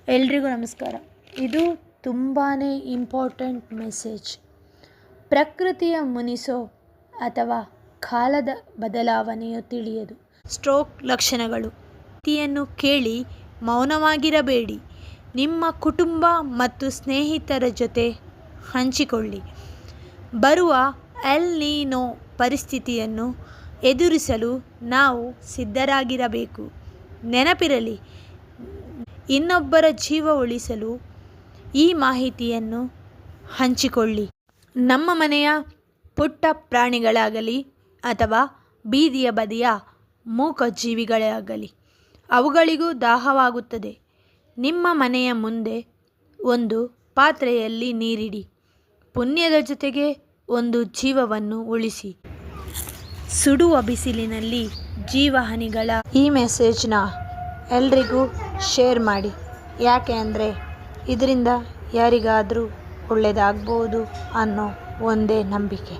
ಎಲ್ರಿಗೂ ನಮಸ್ಕಾರ. ಇದು ತುಂಬಾ ಇಂಪಾರ್ಟೆಂಟ್ ಮೆಸೇಜ್. ಪ್ರಕೃತಿಯ ಮುನಿಸೋ ಅಥವಾ ಕಾಲದ ಬದಲಾವಣೆಯು ತಿಳಿಯದು. ಸ್ಟ್ರೋಕ್ ಲಕ್ಷಣಗಳು. ಮಾಹಿತಿಯನ್ನು ಕೇಳಿ ಮೌನವಾಗಿರಬೇಡಿ. ನಿಮ್ಮ ಕುಟುಂಬ ಮತ್ತು ಸ್ನೇಹಿತರ ಜೊತೆ ಹಂಚಿಕೊಳ್ಳಿ. ಬರುವ ಎಲ್ ನೀನೋ ಪರಿಸ್ಥಿತಿಯನ್ನು ಎದುರಿಸಲು ನಾವು ಸಿದ್ಧರಾಗಿರಬೇಕು. ನೆನಪಿರಲಿ, ಇನ್ನೊಬ್ಬರ ಜೀವ ಉಳಿಸಲು ಈ ಮಾಹಿತಿಯನ್ನು ಹಂಚಿಕೊಳ್ಳಿ. ನಮ್ಮ ಮನೆಯ ಪುಟ್ಟ ಪ್ರಾಣಿಗಳಾಗಲಿ ಅಥವಾ ಬೀದಿಯ ಬದಿಯ ಮೂಕ ಜೀವಿಗಳಾಗಲಿ, ಅವುಗಳಿಗೂ ದಾಹವಾಗುತ್ತದೆ. ನಿಮ್ಮ ಮನೆಯ ಮುಂದೆ ಒಂದು ಪಾತ್ರೆಯಲ್ಲಿ ನೀರಿಡಿ. ಪುಣ್ಯದ ಜೊತೆಗೆ ಒಂದು ಜೀವವನ್ನು ಉಳಿಸಿ. ಸುಡುವ ಬಿಸಿಲಿನಲ್ಲಿ ಜೀವಹಾನಿಗಳ ಈ ಮೆಸೇಜ್ನ ಎಲ್ರಿಗೂ ಶೇರ್ ಮಾಡಿ. ಯಾಕೆ ಅಂದರೆ ಇದರಿಂದ ಯಾರಿಗಾದರೂ ಒಳ್ಳೆಯದಾಗ್ಬೋದು ಅನ್ನೋ ಒಂದೇ ನಂಬಿಕೆ.